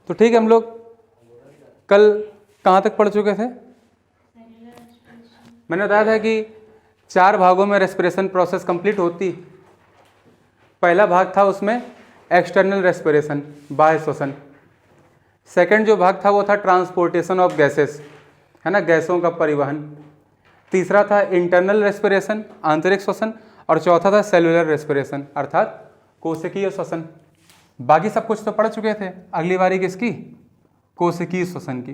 तो ठीक है, हम लोग कल कहाँ तक पढ़ चुके थे? मैंने बताया था कि 4 भागों में रेस्पिरेशन प्रोसेस कंप्लीट होती। पहला भाग था उसमें एक्सटर्नल रेस्पिरेशन, बाह्य श्वसन। सेकंड जो भाग था वो था ट्रांसपोर्टेशन ऑफ गैसेस, है ना, गैसों का परिवहन। तीसरा था इंटरनल रेस्पिरेशन, आंतरिक श्वसन। और चौथा था सेलुलर रेस्पिरेशन, अर्थात कोशिकीय श्वसन। बाकी सब कुछ तो पढ़ चुके थे। अगली बारी किसकी? कोशिकीय श्वसन की।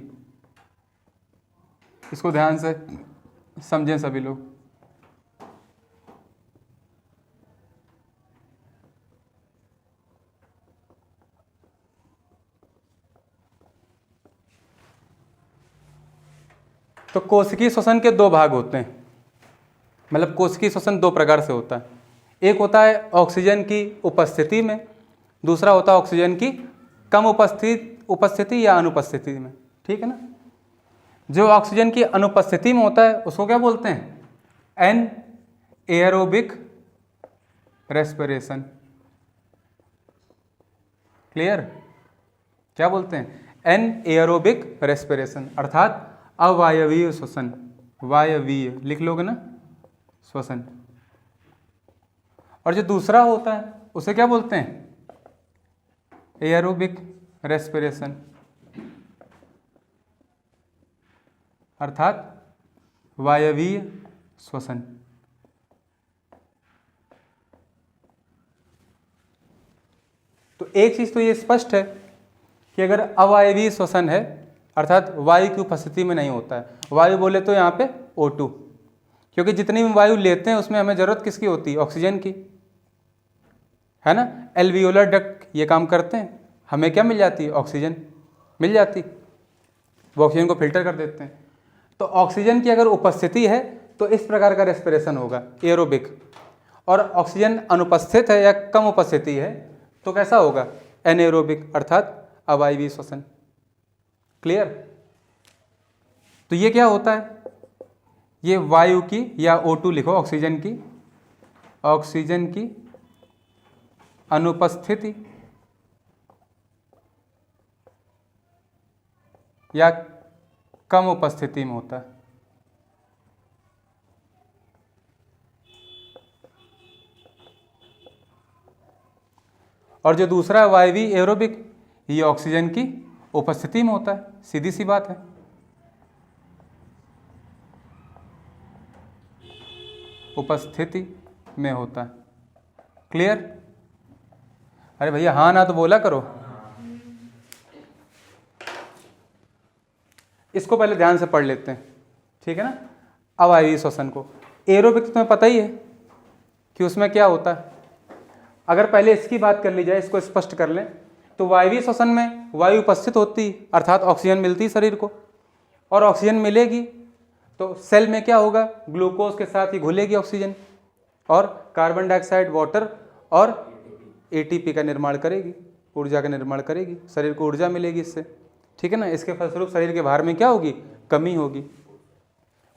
इसको ध्यान से समझें सभी लोग। तो कोशिकीय श्वसन के 2 भाग होते हैं, मतलब कोशिकीय श्वसन 2 प्रकार से होता है। एक होता है ऑक्सीजन की उपस्थिति में, दूसरा होता है ऑक्सीजन की कम उपस्थिति या अनुपस्थिति में, ठीक है ना। जो ऑक्सीजन की अनुपस्थिति में होता है उसको क्या बोलते हैं? An aerobic respiration. क्लियर? क्या बोलते हैं? एन एयरोबिक रेस्पिरेशन, अर्थात अवायवीय श्वसन। वायवीय लिख लोगे ना, श्वसन। और जो दूसरा होता है उसे क्या बोलते हैं? एयरोबिक रेस्पिरेशन, अर्थात वायवीय श्वसन। तो एक चीज तो ये स्पष्ट है कि अगर अवायवीय श्वसन है अर्थात वायु की उपस्थिति में नहीं होता है, वायु बोले तो यहाँ पे O2, क्योंकि जितनी भी वायु लेते हैं उसमें हमें जरूरत किसकी होती है? ऑक्सीजन की, है ना। एल्वियोलर डक्ट ये काम करते हैं, हमें क्या मिल जाती है? ऑक्सीजन मिल जाती, वो ऑक्सीजन को फिल्टर कर देते हैं। तो ऑक्सीजन की अगर उपस्थिति है तो इस प्रकार का रेस्पिरेशन होगा, एरोबिक। और ऑक्सीजन अनुपस्थित है या कम उपस्थिति है तो कैसा होगा? एनएरोबिक, अर्थात अवायवीय श्वसन। क्लियर? तो ये क्या होता है? ये वायु की या O2 लिखो, ऑक्सीजन की अनुपस्थिति या कम उपस्थिति में होता है। और जो दूसरा वायवीय एरोबिक, ये ऑक्सीजन की उपस्थिति में होता है, सीधी सी बात है। उपस्थिति में होता है। क्लियर? अरे भैया हाँ ना तो बोला करो। इसको पहले ध्यान से पढ़ लेते हैं, ठीक है ना। अवायवीय श्वसन को, एरोबिक तुम्हें पता ही है कि उसमें क्या होता है। अगर पहले इसकी बात कर ली जाए, इसको स्पष्ट कर लें, तो वायवीय श्वसन में वायु उपस्थित होती, अर्थात ऑक्सीजन मिलती शरीर को। और ऑक्सीजन मिलेगी तो सेल में क्या होगा? ग्लूकोज के साथ ही घुलेगी ऑक्सीजन और कार्बन डाइऑक्साइड, वाटर और एटीपी का निर्माण करेगी, ऊर्जा का निर्माण करेगी, शरीर को ऊर्जा मिलेगी इससे, ठीक है ना। इसके फलस्वरूप शरीर के भार में क्या होगी? कमी होगी।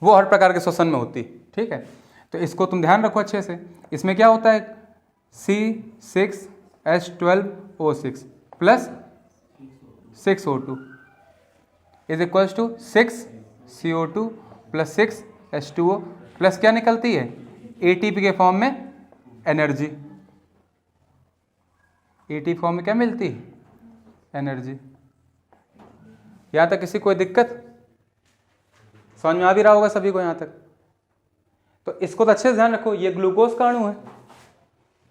वो हर प्रकार के श्वसन में होती, ठीक है। तो इसको तुम ध्यान रखो अच्छे से। इसमें क्या होता है? C6H12O6 plus 6O2 is equals to 6CO2 plus 6H2O plus क्या निकलती है? ATP के फॉर्म में एनर्जी। ATP फॉर्म में क्या मिलती है? एनर्जी। यहाँ तक किसी कोई दिक्कत? समझ में आ भी रहा होगा सभी को यहाँ तक। तो इसको तो अच्छे से ध्यान रखो, ये ग्लूकोज का अणु है,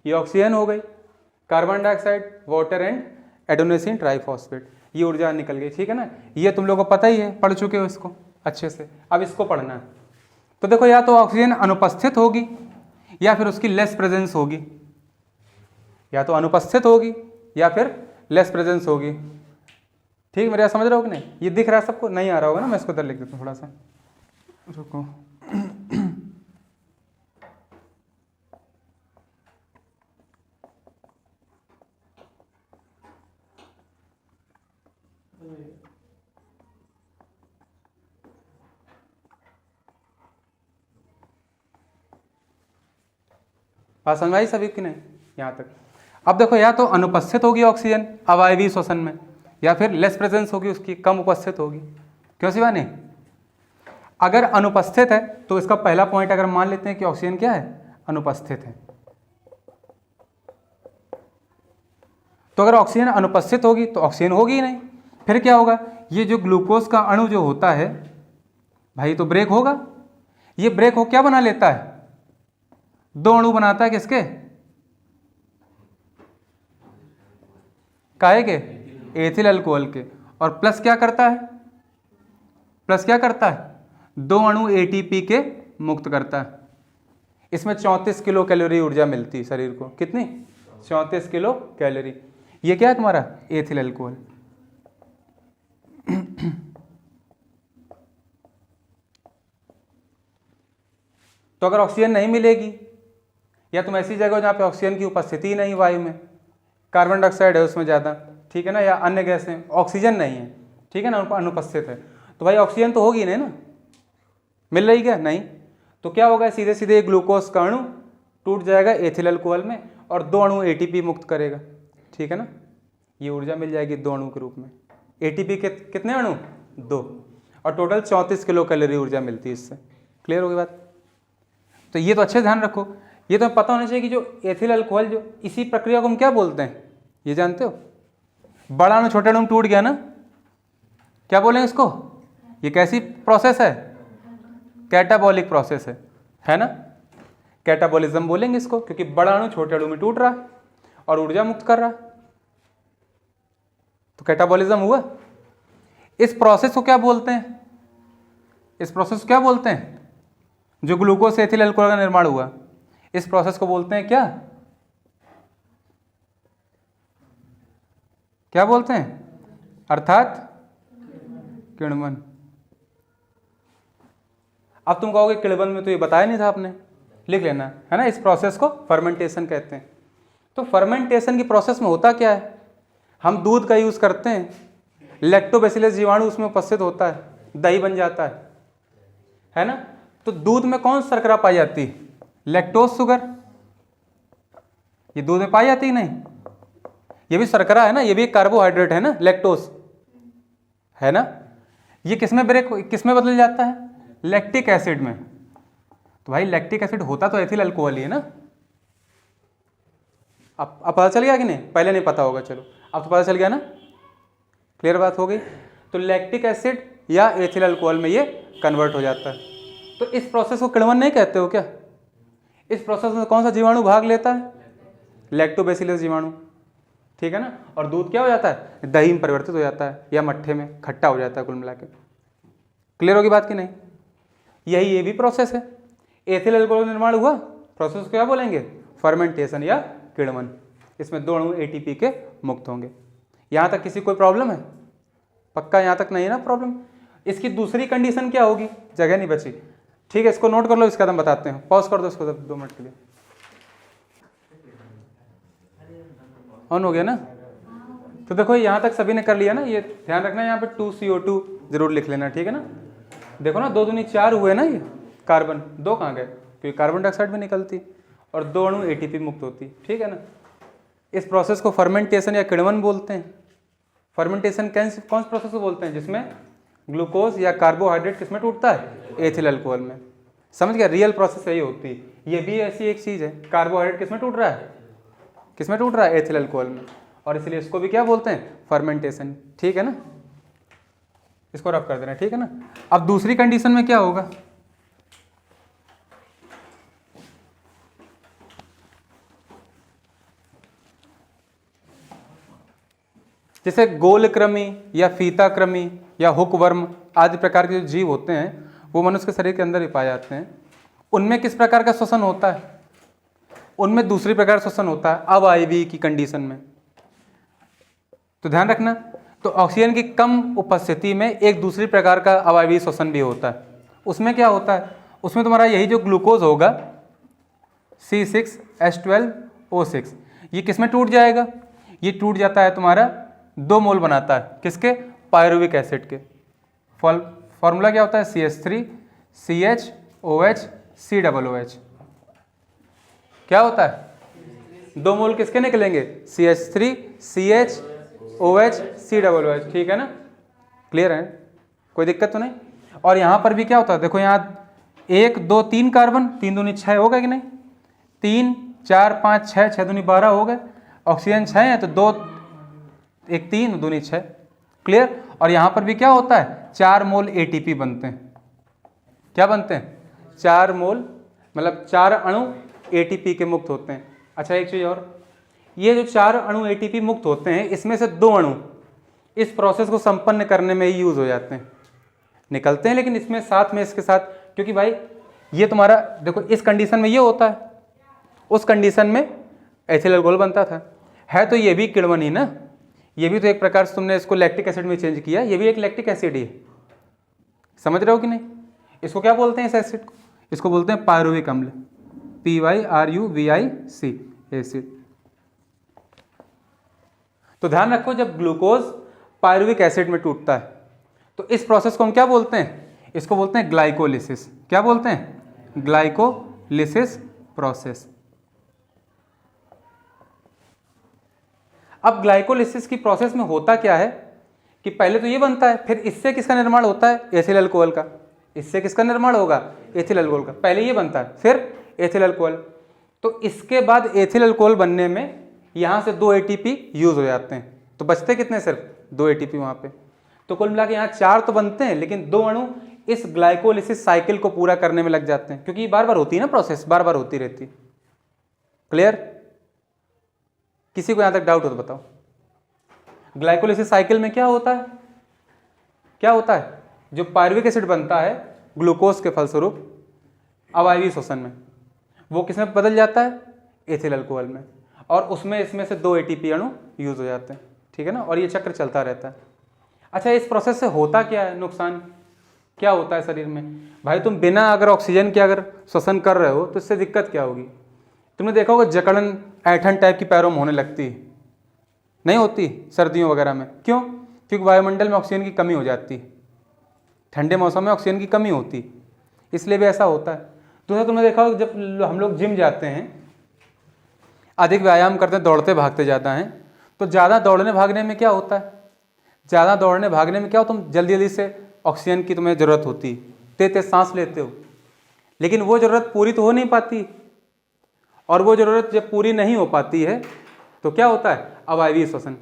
ये ऑक्सीजन हो गई, carbon dioxide, water and adenosine triphosphate, ये ऊर्जा निकल गई, ठीक है ना। ये तुम लोगों को पता ही है, पढ़ चुके हो इसको अच्छे से। अब इसको पढ़ना है। तो देखो, या तो ऑक्सीजन अनुपस्थित होगी या फिर उसकी लेस प्रेजेंस होगी, या तो अनुपस्थित होगी या फिर लेस प्रेजेंस होगी, ठीक। मेरे समझ रहे हो कि नहीं? ये दिख रहा है सबको? नहीं आ रहा होगा ना, मैं इसको इधर लिख देता हूँ थोड़ा सा, रुको। बात समझ आई सभी की नहीं यहाँ तक? अब देखो, या तो अनुपस्थित होगी ऑक्सीजन अवायवीय श्वसन में, या फिर लेस प्रेजेंस होगी उसकी, कम उपस्थित होगी। क्यों शिवानी? अगर अनुपस्थित है तो इसका पहला पॉइंट अगर मान लेते हैं कि ऑक्सीजन क्या है, अनुपस्थित है। तो अगर ऑक्सीजन अनुपस्थित होगी तो ऑक्सीजन होगी ही नहीं, फिर क्या होगा, ये जो ग्लूकोज का अणु जो होता है भाई तो ब्रेक होगा। ये ब्रेक हो क्या बना लेता है, दो अणु बनाता है, किसके, काहे के, एथिल अल्कोहल के। और प्लस क्या करता है, प्लस क्या करता है, दो अणु एटीपी के मुक्त करता है। इसमें 34 किलो कैलोरी ऊर्जा मिलती है शरीर को, कितनी, 34 किलो कैलोरी। ये क्या है तुम्हारा, एथिल अल्कोहल। तो अगर ऑक्सीजन नहीं मिलेगी या तुम ऐसी जगह हो जहाँ पे ऑक्सीजन की उपस्थिति ही नहीं वायु में, कार्बन डाइऑक्साइड है उसमें ज़्यादा, ठीक है ना, या अन्य गैस है, ऑक्सीजन नहीं है, ठीक है ना, अनुपस्थित है, तो भाई ऑक्सीजन तो होगी नहीं ना, मिल रही क्या, नहीं। तो क्या होगा, सीधे सीधे ग्लूकोज का अणु टूट जाएगा एथिल अल्कोहल में और दो अणु एटीपी मुक्त करेगा, ठीक है ना। ये ऊर्जा मिल जाएगी दो अणु के रूप में। एटीपी के कितने अणु, दो, और टोटल 34 किलो कैलोरी ऊर्जा मिलती है इससे। क्लियर होगी बात? तो ये तो अच्छे ध्यान रखो, ये तो पता होना चाहिए कि जो एथिल अल्कोहल, जो इसी प्रक्रिया को हम क्या बोलते हैं, ये जानते हो, बड़ा अणु छोटे अणु में टूट गया ना, क्या बोलेंगे इसको, ये कैसी प्रोसेस है, कैटाबॉलिक प्रोसेस है ना, कैटाबॉलिज्म बोलेंगे इसको, क्योंकि बड़ा अणु छोटे अणु में टूट रहा है और ऊर्जा मुक्त कर रहा है, तो कैटाबॉलिज्म हुआ। इस प्रोसेस को क्या बोलते हैं, इस प्रोसेस को क्या बोलते हैं, जो ग्लूकोज से एथिल अल्कोहल का निर्माण हुआ, इस प्रोसेस को बोलते हैं क्या, क्या बोलते हैं, अर्थात किण्वन। अब तुम कहोगे किण्वन में तो ये बताया नहीं था आपने, लिख लेना है ना। इस प्रोसेस को फर्मेंटेशन कहते हैं। तो फर्मेंटेशन की प्रोसेस में होता क्या है, हम दूध का यूज करते हैं, लैक्टोबैसिलस जीवाणु उसमें उपस्थित होता है, दही बन जाता है ना। तो दूध में कौन शर्करा पाई जाती है, लैक्टोज शुगर, ये दूध में पाई जाती है नहीं, ये भी शर्करा है ना, ये भी एक कार्बोहाइड्रेट है ना, लैक्टोज है ना। ये किसमें ब्रेक, किसमें बदल जाता है, लैक्टिक एसिड में। तो भाई लैक्टिक एसिड होता तो एथिल अल्कोहल ही है ना। अब पता चल गया कि नहीं, पहले नहीं पता होगा, चलो अब तो पता चल गया ना, क्लियर बात हो गई। तो लैक्टिक एसिड या एथिल अल्कोहल में ये कन्वर्ट हो जाता है। तो इस प्रोसेस को किण्वन नहीं कहते हो क्या, इस प्रोसेस में कौन सा जीवाणु भाग लेता है, लैक्टोबैसिलस जीवाणु, ठीक है ना। और दूध क्या हो जाता है, दही में परिवर्तित हो जाता है या मट्ठे में, खट्टा हो जाता है कुल मिला के। क्लियर होगी बात कि नहीं, यही ये भी प्रोसेस है। एथिल अल्कोहल निर्माण हुआ, प्रोसेस को क्या बोलेंगे, फर्मेंटेशन या किण्वन। इसमें दो अणु एटीपी के मुक्त होंगे। यहाँ तक किसी कोई प्रॉब्लम है, पक्का यहाँ तक नहीं है ना प्रॉब्लम। इसकी दूसरी कंडीशन क्या होगी, जगह नहीं बची, ठीक है, इसको नोट कर लो, इसका हम बताते हैं। पॉज कर दो इसको 2 मिनट के लिए। ऑन हो गया ना। तो देखो यहाँ तक सभी ने कर लिया ना, ये ध्यान रखना, यहाँ पे 2CO2 जरूर लिख लेना, ठीक है ना। देखो ना 2 दूनी 4 हुए ना, ये कार्बन 2 कहाँ गए, क्योंकि कार्बन डाइऑक्साइड भी निकलती और 2 अणु एटीपी मुक्त होती, ठीक है ना। इस प्रोसेस को फर्मेंटेशन या किण्वन बोलते हैं। फर्मेंटेशन कौन सी प्रोसेस को बोलते हैं, जिसमें ग्लूकोज या कार्बोहाइड्रेट किसमें टूटता है, एथिल अल्कोहल में। समझ गया, रियल प्रोसेस यही होती है। ये भी ऐसी एक चीज है, कार्बोहाइड्रेट किसमें टूट रहा है, किसमें टूट रहा है, एथिल अल्कोहल में, और इसलिए इसको भी क्या बोलते हैं, फर्मेंटेशन, ठीक है ना। इसको रफ कर देना, ठीक है ना। अब दूसरी कंडीशन में क्या होगा, जैसे गोलक्रमी या फीताक्रमी या हुकवर्म आदि प्रकार के जो जीव होते हैं वो मनुष्य के शरीर के अंदर ही पाए जाते हैं। उनमें किस प्रकार का श्वसन होता है, उनमें दूसरी प्रकार श्वसन होता है अवायवीय की कंडीशन में। तो ध्यान रखना, तो ऑक्सीजन की कम उपस्थिति में एक दूसरी प्रकार का अवायवीय श्वसन भी होता है। उसमें क्या होता है, उसमें तुम्हारा यही जो ग्लूकोज होगा C6H12O6, ये किसमें टूट जाएगा, ये टूट जाता है तुम्हारा 2 मोल बनाता है, किसके, पायरुविक एसिड के। फॉर्मूला क्या होता है, CH3CHOHCOOH। क्या होता है, 2 मोल किसके निकलेंगे, CH3CHOH COOH, ठीक है ना, क्लियर है, कोई दिक्कत तो नहीं। और यहाँ पर भी क्या होता है, देखो यहाँ 1 2 3 कार्बन, 3 दूनी 6 होगा कि नहीं, 3 4 5 6, 6 दूनी 12 हो गए, ऑक्सीजन 6 है तो 2 1 3 दूनी 6, क्लियर। और यहाँ पर भी क्या होता है, 4 मोल ATP बनते हैं, क्या बनते हैं, 4 मोल, मतलब 4 अणु ATP के मुक्त होते हैं। अच्छा एक चीज़ और, ये जो 4 अणु ATP मुक्त होते हैं, इसमें से 2 अणु इस प्रोसेस को संपन्न करने में ही यूज हो जाते हैं, निकलते हैं, लेकिन इसमें साथ में इसके साथ, क्योंकि भाई ये तुम्हारा देखो इस कंडीशन में ये होता है, उस कंडीशन में एथिल अल्कोहल बनता था, है तो ये भी किण्वन ही ना, ये भी तो एक प्रकार से तुमने इसको लैक्टिक एसिड में चेंज किया, ये भी एक लैक्टिक एसिड ही है, समझ रहे हो कि नहीं। इसको क्या बोलते हैं इस एसिड को, इसको बोलते हैं पायरुविक अम्ल, PYRUVIC एसिड। तो ध्यान रखो, जब ग्लूकोज पायरुविक एसिड में टूटता है तो इस प्रोसेस को हम क्या बोलते हैं, इसको बोलते हैं ग्लाइकोलिसिस। क्या बोलते हैं, ग्लाइकोलिसिस प्रोसेस। अब ग्लाइकोलिसिस की प्रोसेस में होता क्या है कि पहले तो ये बनता है, फिर इससे किसका निर्माण होता है, एथिल अल्कोहल का। इससे किसका निर्माण होगा, एथिल अल्कोहल का। पहले ये बनता है, फिर एथिल अल्कोहल। तो इसके बाद एथिल अल्कोहल बनने में यहाँ से 2 ATP यूज हो जाते हैं, तो बचते कितने, सिर्फ 2 ATP वहाँ पे। तो कुल मिला के यहाँ 4 तो बनते हैं, लेकिन 2 अणु इस ग्लाइकोलिसिस साइकिल को पूरा करने में लग जाते हैं, क्योंकि ये बार बार होती है ना प्रोसेस, बार बार होती रहती। क्लियर, किसी को यहाँ तक डाउट हो तो बताओ। ग्लाइकोलिसिस साइकिल में क्या होता है, क्या होता है, जो पायरुविक एसिड बनता है ग्लूकोज के फलस्वरूप अवायवीय श्वसन में, वो किसमें बदल जाता है, एथिल अल्कोहल में, और उसमें इसमें से 2 ATP अणु यूज हो जाते हैं, ठीक है ना, और ये चक्र चलता रहता है। अच्छा, इस प्रोसेस से होता क्या है, नुकसान क्या होता है शरीर में। भाई तुम बिना अगर ऑक्सीजन के अगर श्वसन कर रहे हो तो इससे दिक्कत क्या होगी, तुमने देखा होगा जकड़न ऐठन टाइप की पैरों में होने लगती है, नहीं होती सर्दियों वगैरह में, क्यों, क्योंकि वायुमंडल में ऑक्सीजन की कमी हो जाती है, ठंडे मौसम में ऑक्सीजन की कमी होती, इसलिए भी ऐसा होता है। दूसरा तुमने देखा होगा जब हम लोग जिम जाते हैं, अधिक व्यायाम करते हैं, दौड़ते भागते ज़्यादा हैं, तो ज़्यादा दौड़ने भागने में क्या होता है, ज़्यादा दौड़ने भागने में क्या हो, तुम जल्दी जल्दी से ऑक्सीजन की तुम्हें ज़रूरत होती, तेज तेज सांस लेते हो, लेकिन वो ज़रूरत पूरी तो हो नहीं पाती, और वो ज़रूरत जब पूरी नहीं हो पाती है तो क्या होता है, अवायवीय श्वसन,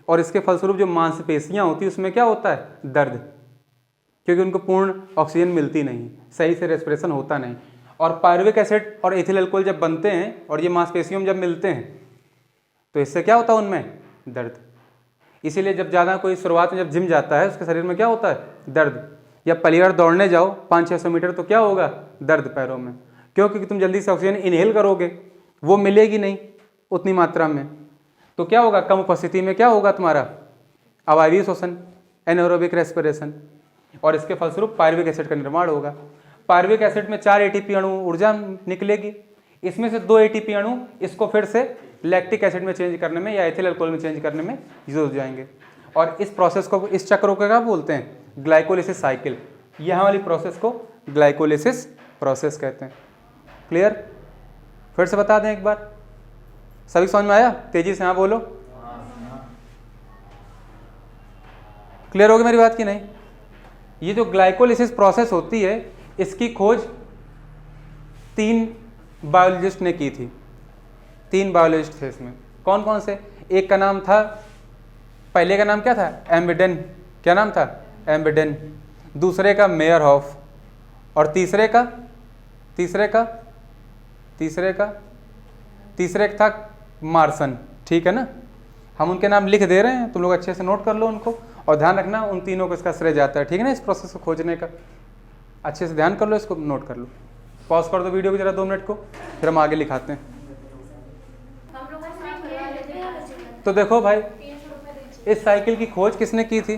और इसके फलस्वरूप जो मांसपेशियाँ होती है उसमें क्या होता है, दर्द, क्योंकि उनको पूर्ण ऑक्सीजन मिलती नहीं, सही से रेस्पिरेशन होता नहीं। और पायरुविक एसिड और एथिल अल्कोहल जब बनते हैं और ये मांसपेशियों में जब मिलते हैं तो इससे क्या होता है, उनमें दर्द। इसीलिए जब ज़्यादा कोई शुरुआत में जब जिम जाता है उसके शरीर में क्या होता है, दर्द। या पहली बार दौड़ने जाओ 500-600 मीटर तो क्या होगा, दर्द पैरों में, क्यों, क्योंकि तुम जल्दी से ऑक्सीजन इनहेल करोगे, वो मिलेगी नहीं उतनी मात्रा में, तो क्या होगा, कम उपस्थिति में क्या होगा तुम्हारा, अवायवीय श्वसन, एनारोबिक रेस्पिरेशन, और इसके फलस्वरूप पायरुविक एसिड का निर्माण होगा। पायरुविक एसिड में 4 ATP अणु ऊर्जा निकलेगी, इसमें से 2 ATP अणु इसको फिर से लैक्टिक एसिड में चेंज करने में या एथिल अल्कोहल में चेंज करने में यूज हो जाएंगे, और इस प्रोसेस को, इस चक्र को क्या बोलते हैं, ग्लाइकोलिसिस साइकिल। यहाँ वाली प्रोसेस को ग्लाइकोलिसिस प्रोसेस कहते हैं। क्लियर, फिर से बता दें एक बार, सभी समझ में आया, तेजी से हाँ बोलो, क्लियर होगी मेरी बात की नहीं। ये जो ग्लाइकोलिसिस प्रोसेस होती है इसकी खोज 3 बायोलॉजिस्ट ने की थी, 3 बायोलॉजिस्ट थे इसमें। कौन कौन से, एक का नाम था, पहले का नाम क्या था, एम्बिडेन, क्या नाम था, एम्बिडेन, दूसरे का मेयरहॉफ, और तीसरे का था मार्सन, ठीक है ना। हम उनके नाम लिख दे रहे हैं, तुम लोग अच्छे से नोट कर लो उनको, और ध्यान रखना उन तीनों को इसका श्रेय जाता है, ठीक है ना, इस प्रोसेस को खोजने का। अच्छे से ध्यान कर लो, इसको नोट कर लो। पॉज कर दो वीडियो को जरा 2 मिनट को, फिर हम आगे लिखाते हैं। तो देखो भाई, इस साइकिल की खोज किसने की थी,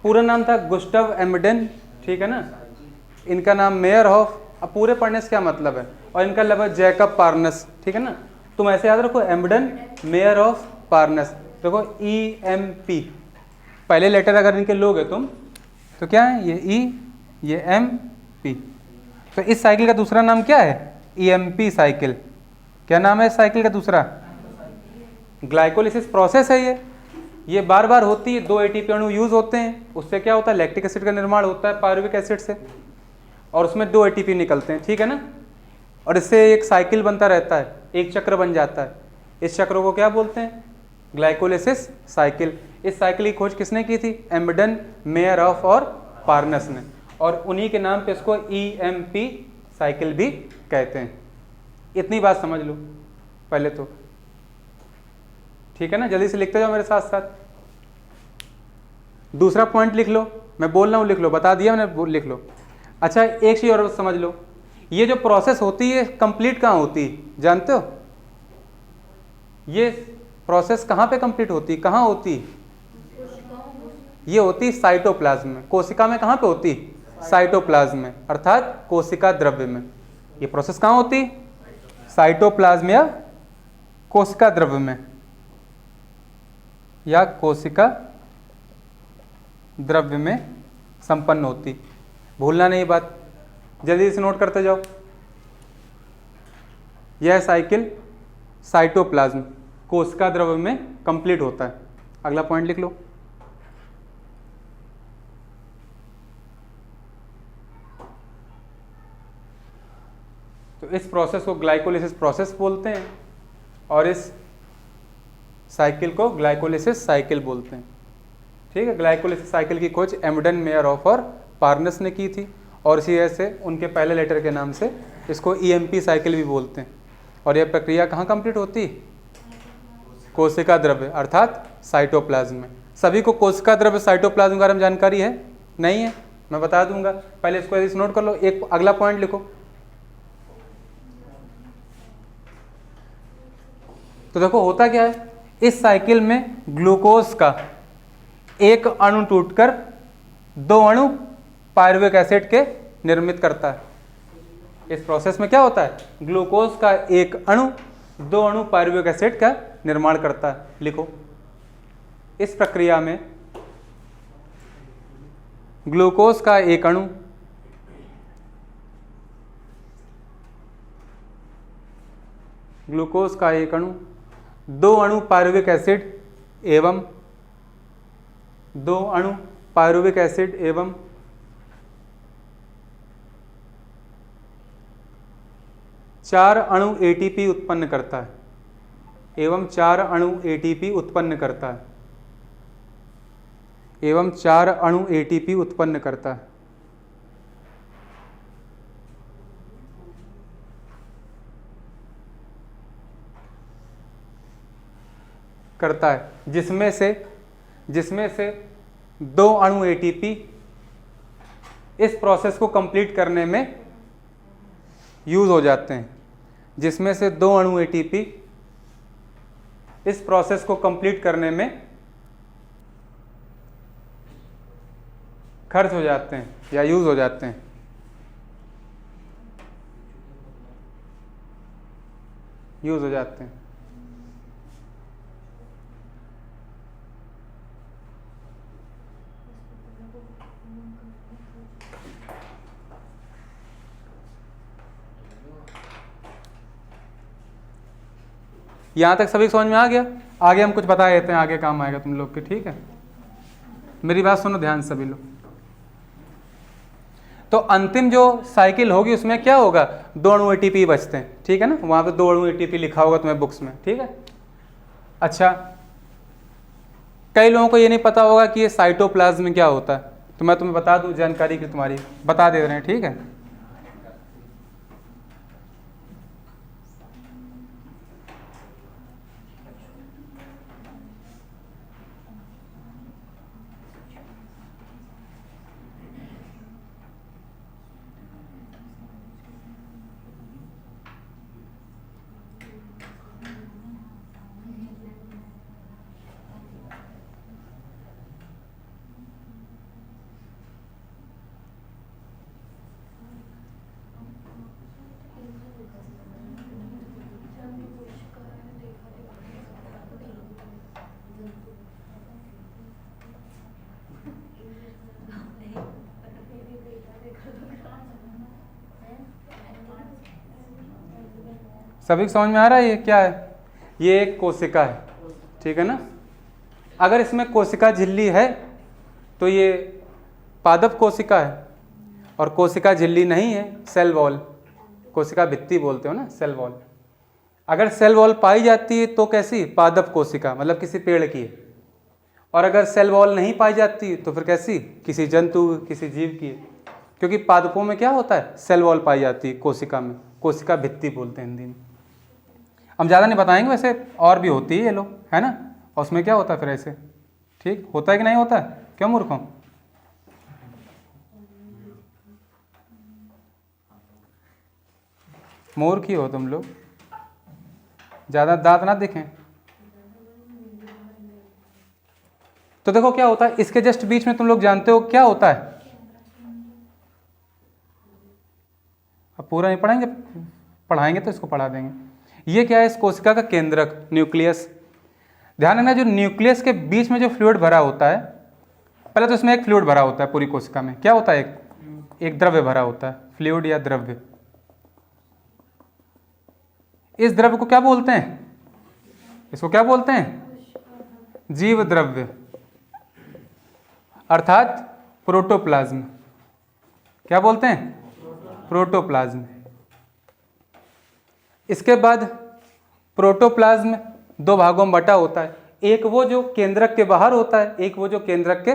पूरा नाम था गुस्टव एम्बिडेन, ठीक है ना, इनका नाम मेयरहॉफ, अब पूरे पढ़ने से क्या मतलब है, और इनका लगभग जैकब पार्नस, ठीक है ना। तुम ऐसे याद रखो, एम्बिडेन, मेयरहॉफ, पार्नस, देखो EMP, पहले लेटर अगर इनके लोगे तुम तो क्या है, ये E, ये MP, तो इस साइकिल का दूसरा नाम क्या है, EMP साइकिल। क्या नाम है इस साइकिल का दूसरा, ग्लाइकोलिसिस प्रोसेस है ये बार बार होती है, 2 एटीपी अणु यूज होते हैं, उससे क्या होता है, लैक्टिक एसिड का निर्माण होता है पायरुविक एसिड से, और उसमें 2 एटीपी निकलते हैं, ठीक है ना। और इससे एक साइकिल बनता रहता है, एक चक्र बन जाता है। इस चक्र को क्या बोलते हैं, ग्लाइकोलिसिस साइकिल। इस साइकिल की खोज किसने की थी, एम्बडन, मेयरहोफ और पार्नस ने, और उन्हीं के नाम पे इसको EMP साइकिल भी कहते हैं। इतनी बात समझ लो पहले तो, ठीक है ना। जल्दी से लिखते जाओ मेरे साथ साथ। दूसरा पॉइंट लिख लो, मैं बोल रहा हूँ लिख लो, बता दिया मैंने, लिख लो। अच्छा एक चीज और समझ लो, ये जो प्रोसेस होती है कंप्लीट कहाँ होती है, जानते हो? ये प्रोसेस कहाँ पे कंप्लीट होती है, कहाँ होती है? ये होती है साइटोप्लाज्म में। कोशिका में कहाँ पे होती है, साइटोप्लाज्म में, अर्थात कोशिका द्रव्य में। ये प्रोसेस कहाँ होती है, साइटोप्लाज्म या कोशिका द्रव्य में, या कोशिका द्रव्य में संपन्न होती। भूलना नहीं बात, जल्दी से नोट करते जाओ। यह साइकिल साइटोप्लाज्म कोशिका द्रव्य में कंप्लीट होता है। अगला पॉइंट लिख लो। तो इस प्रोसेस को ग्लाइकोलिसिस प्रोसेस बोलते हैं, और इस साइकिल को ग्लाइकोलिसिस साइकिल बोलते हैं, ठीक है। ग्लाइकोलिसिस साइकिल की खोज एम्बडन, मेयरहोफ और पार्नस ने की थी, और इसी वजह से उनके पहले लेटर के नाम से इसको EMP साइकिल भी बोलते हैं। और यह प्रक्रिया कहाँ कंप्लीट होती है, कोशिका द्रव्य अर्थात साइटोप्लाज्म में। सभी को कोशिका द्रव्य साइटोप्लाज्म के बारे में जानकारी है? नहीं है, मैं बता दूंगा, पहले इसको ऐसे नोट कर लो। एक अगला पॉइंट लिखो। तो देखो होता क्या है, इस साइकिल में ग्लूकोज का एक अणु टूटकर 2 अणु पायरुविक एसिड के निर्मित करता है। इस प्रोसेस में क्या होता है, ग्लूकोज का एक अणु 2 अणु पायरुविक एसिड का निर्माण करता है। लिखो, इस प्रक्रिया में ग्लूकोज का एक अणु ग्लूकोज का एक अणु 2 अणु पायरुविक एसिड एवं 2 अणु पायरुविक एसिड एवं 4 अणु ATP उत्पन्न करता है, एवं 4 अणु ATP उत्पन्न करता है, एवं 4 अणु ATP उत्पन्न करता है। करता है, जिसमें से 2 अणु ATP इस प्रोसेस को कंप्लीट करने में यूज हो जाते हैं, जिसमें से 2 अणु ATP इस प्रोसेस को कंप्लीट करने में खर्च हो जाते हैं या यूज हो जाते हैं। यूज हो जाते हैं। यहां तक सभी समझ में आ गया? आगे हम कुछ बता देते हैं, आगे काम आएगा तुम लोग के, ठीक है। मेरी बात सुनो ध्यान सभी लोग। तो अंतिम जो साइकिल होगी उसमें क्या होगा, 2 अणु ATP बचते हैं, ठीक है ना। वहां पे 2 अणु ATP लिखा होगा तुम्हें बुक्स में, ठीक है। अच्छा, कई लोगों को ये नहीं पता होगा कि ये साइटोप्लाज्म में क्या होता है, तो मैं तुम्हें बता दूं, जानकारी की तुम्हारी बता दे रहे हैं, ठीक है। सभी को समझ में आ रहा है ये क्या है? ये एक कोशिका है, ठीक है ना। अगर इसमें कोशिका झिल्ली है तो ये पादप कोशिका है, और कोशिका झिल्ली नहीं है, सेल वॉल, कोशिका भित्ति बोलते हो ना, सेल वॉल। अगर सेल वॉल पाई जाती है तो कैसी? पादप कोशिका, मतलब किसी पेड़ की है। और अगर सेल वॉल नहीं पाई जाती तो फिर कैसी? किसी जंतु, किसी जीव की है। क्योंकि पादपों में क्या होता है? सेल वॉल पाई जाती है कोशिका में, कोशिका भित्ति बोलते हैं हिंदी में। हम ज़्यादा नहीं बताएंगे, वैसे और भी होती है ये लोग, है ना। और उसमें क्या होता है फिर ऐसे, ठीक होता है कि नहीं होता है? क्यों मूर्खों? मूर्ख ही हो तुम लोग, ज़्यादा दांत ना दिखें। तो देखो क्या होता है, इसके जस्ट बीच में तुम लोग जानते हो क्या होता है? अब पूरा नहीं पढ़ाएंगे, पढ़ाएंगे तो इसको पढ़ा देंगे। ये क्या है? इस कोशिका का केंद्रक, न्यूक्लियस। ध्यान रखना, जो न्यूक्लियस के बीच में जो फ्लूइड भरा होता है, पहले तो इसमें एक फ्लूइड भरा होता है पूरी कोशिका में। क्या होता है? एक द्रव्य भरा होता है, फ्लूइड या द्रव्य। इस द्रव्य को क्या बोलते हैं? इसको क्या बोलते हैं? जीव द्रव्य, अर्थात प्रोटोप्लाज्म। क्या बोलते हैं? प्रोटोप्लाज्म। इसके बाद प्रोटोप्लाज्म दो भागों में बटा होता है, एक वो जो केंद्रक के बाहर होता है, एक वो जो केंद्रक के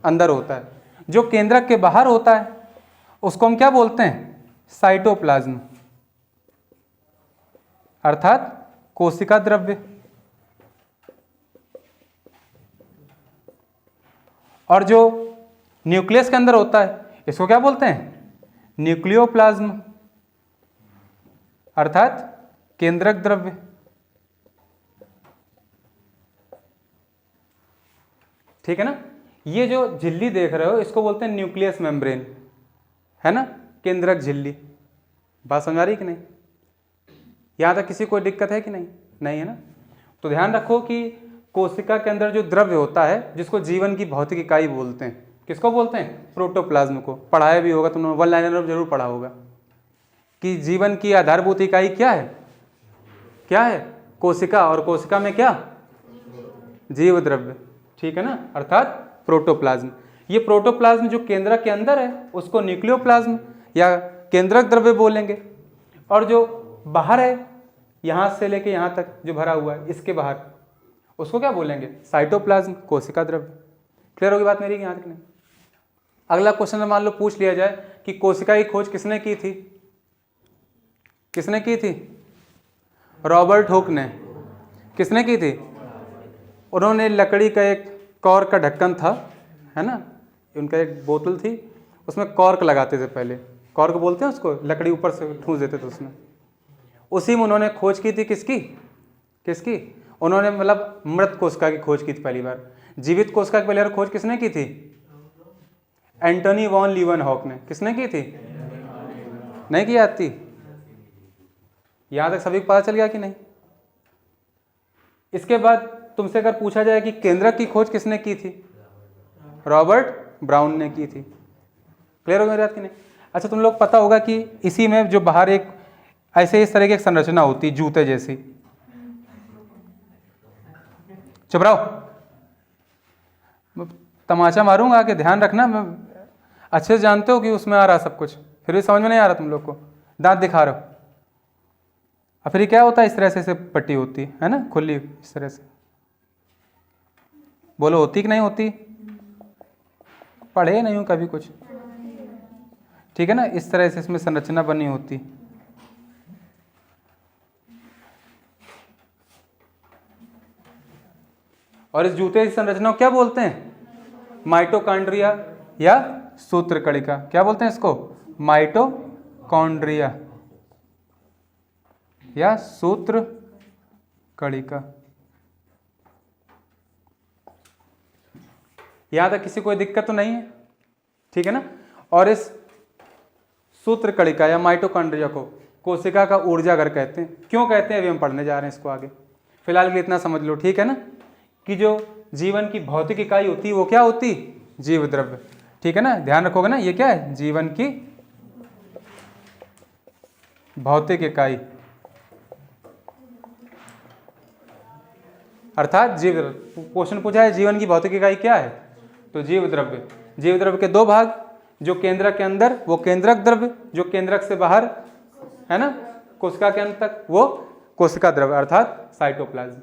अंदर होता है। जो केंद्रक के बाहर होता है उसको हम क्या बोलते हैं? साइटोप्लाज्म, अर्थात कोशिका द्रव्य। और जो न्यूक्लियस के अंदर होता है इसको क्या बोलते हैं? न्यूक्लियोप्लाज्म, अर्थात केंद्रक द्रव्य। ठीक है ना। ये जो झिल्ली देख रहे हो इसको बोलते हैं न्यूक्लियस मेम्ब्रेन, है ना, केंद्रक झिल्ली। बात समझ आ रही कि नहीं? यहां तक किसी कोई दिक्कत है कि नहीं? नहीं है ना। तो ध्यान रखो कि कोशिका के अंदर जो द्रव्य होता है, जिसको जीवन की भौतिक इकाई बोलते हैं, किसको बोलते हैं? प्रोटोप्लाज्म को। पढ़ाया भी होगा तुमने, वन लाइनर में जरूर पढ़ा होगा कि जीवन की आधारभूत इकाई क्या है? क्या है? कोशिका। और कोशिका में क्या? जीव द्रव्य। ठीक है ना, अर्थात प्रोटोप्लाज्म। ये प्रोटोप्लाज्म जो केंद्रक के अंदर है उसको न्यूक्लियोप्लाज्म या केंद्रक द्रव्य बोलेंगे, और जो बाहर है, यहां से लेके यहां तक जो भरा हुआ है, इसके बाहर, उसको क्या बोलेंगे? साइटोप्लाज्म, कोशिका द्रव्य। क्लियर होगी बात मेरी यहां तक नहीं? अगला क्वेश्चन मान लो पूछ लिया जाए कि कोशिका की खोज किसने की थी? किसने की थी? रॉबर्ट हुक ने। किसने की थी? उन्होंने लकड़ी का एक कॉर्क का ढक्कन था, है ना, उनका एक बोतल थी, उसमें कॉर्क लगाते थे पहले। कॉर्क बोलते हैं उसको, लकड़ी ऊपर से ठूंस देते थे उसमें। उसी में उन्होंने खोज की थी किसकी? किसकी? उन्होंने मतलब मृत कोशिका की खोज की थी पहली बार। जीवित कोशिका की पहली बार खोज किसने की थी? एंटोनी वॉन लीवनहॉक ने। किसने की थी? नहीं की आती? यहां तक सभी को पता चल गया कि नहीं? इसके बाद तुमसे अगर पूछा जाए कि केंद्रक की खोज किसने की थी? रॉबर्ट ब्राउन ने की थी। क्लियर हो गई बात कि नहीं? अच्छा, तुम लोग पता होगा कि इसी में जो बाहर एक ऐसे इस तरह की एक संरचना होती है जूते जैसी। चुप रहो, तमाचा मारूंगा आके, ध्यान रखना। मैं अच्छे से जानते हो कि उसमें आ रहा सब कुछ, फिर भी समझ में नहीं आ रहा तुम लोग को। दांत दिखा रहे हो। और फिर क्या होता है? इस तरह से पट्टी होती है ना, खुली इस तरह से। बोलो, होती कि नहीं होती? पढ़े नहीं हूं कभी कुछ, ठीक है ना। इस तरह से इसमें संरचना बनी होती। और इस जूते की संरचना को क्या बोलते हैं? माइटोकॉन्ड्रिया या सूत्रकणिका। क्या बोलते हैं इसको? माइटोकॉन्ड्रिया या सूत्रकणिका। यहां तक किसी कोई दिक्कत तो नहीं है? ठीक है ना। और इस सूत्रकणिका या माइटोकॉन्ड्रिया को कोशिका का ऊर्जाघर कहते हैं। क्यों कहते हैं अभी हम पढ़ने जा रहे हैं इसको आगे। फिलहाल के लिए इतना समझ लो, ठीक है ना, कि जो जीवन की भौतिक इकाई होती है वो क्या होती? जीव द्रव्य। ठीक है ना, ध्यान रखोगे ना। ये क्या है? जीवन की भौतिक इकाई, अर्थात जीव। क्वेश्चन पूछा है जीवन की भौतिक इकाई क्या है, तो जीव द्रव्य। जीव द्रव्य के दो भाग, जो केंद्रक के अंदर वो केंद्रक द्रव्य, जो केंद्रक से बाहर है ना कोशिका के अंत तक वो कोशिका द्रव्य अर्थात साइटोप्लाज्म।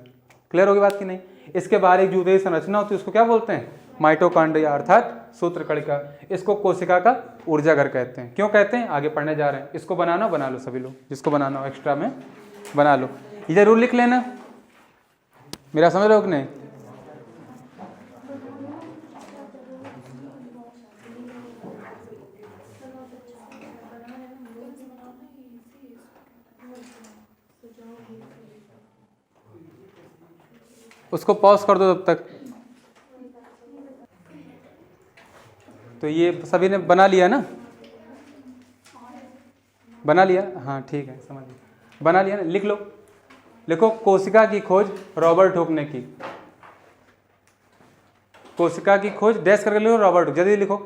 क्लियर होगी बात की नहीं। इसके बाहर एक जुदेही संरचना होती है, उसको क्या बोलते हैं, माइटोकॉन्ड्रिया अर्थात सूत्रकणिका। इसको कोशिका का ऊर्जा घर कहते हैं। क्यों कहते हैं, आगे पढ़ने जा रहे हैं। इसको बनाना बना लो सभी लोग, जिसको बनाना हो एक्स्ट्रा में बना लो। ये जरूर लिख लेना, मेरा समझ रहे हो कि नहीं। उसको पॉज कर दो तब तक। तो ये सभी ने बना लिया ना, बना लिया, हाँ ठीक है समझ लिया, बना लिया ना। लिख लो, लिखो कोशिका की खोज रॉबर्ट हुक ने की। कोशिका की खोज डैश करके लिखो रॉबर्ट हुक, जल्दी लिखो।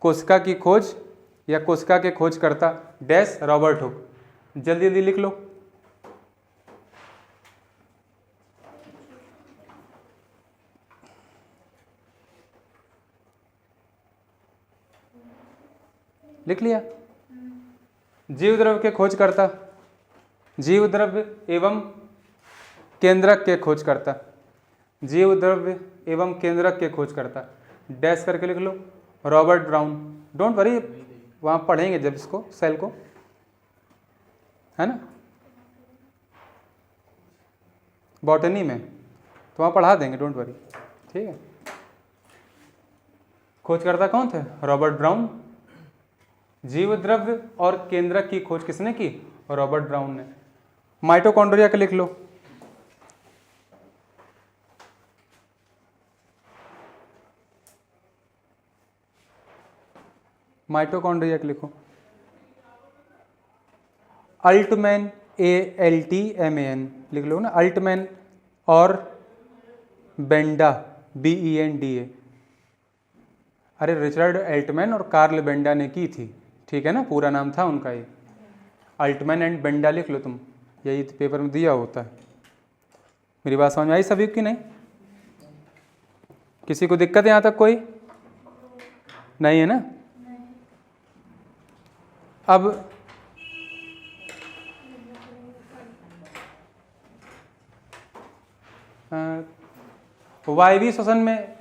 कोशिका की खोज या कोशिका के खोजकर्ता डैश रॉबर्ट हुक, जल्दी जल्दी लिख लो। लिख लिया। जीव द्रव्य के खोजकर्ता, जीव द्रव्य एवं केंद्रक के खोजकर्ता, जीव द्रव्य एवं केंद्रक के खोजकर्ता डैश करके लिख लो रॉबर्ट ब्राउन। डोंट वरी, वहाँ पढ़ेंगे जब इसको सेल को, है ना, बॉटनी में तो वहाँ पढ़ा देंगे, डोंट वरी, ठीक है। खोजकर्ता कौन थे, रॉबर्ट ब्राउन। जीव द्रव्य और केंद्रक की खोज किसने की, रॉबर्ट ब्राउन ने। माइटोकॉन्ड्रिया के लिख लो, माइटोकॉन्ड्रिया के लिखो अल्टमैन, ALTMAN लिख लो ना, अल्टमैन और बेंडा BENDA। अरे रिचर्ड अल्टमैन और कार्ल बेंडा ने की थी, ठीक है ना, पूरा नाम था उनका ये। अल्टमैन एंड बेंडा लिख लो तुम, यही पेपर में दिया होता है। मेरी बात समझ में आई सभी की नहीं, किसी को दिक्कत है यहाँ तक, कोई नहीं है ना। अब वायवीय श्वसन में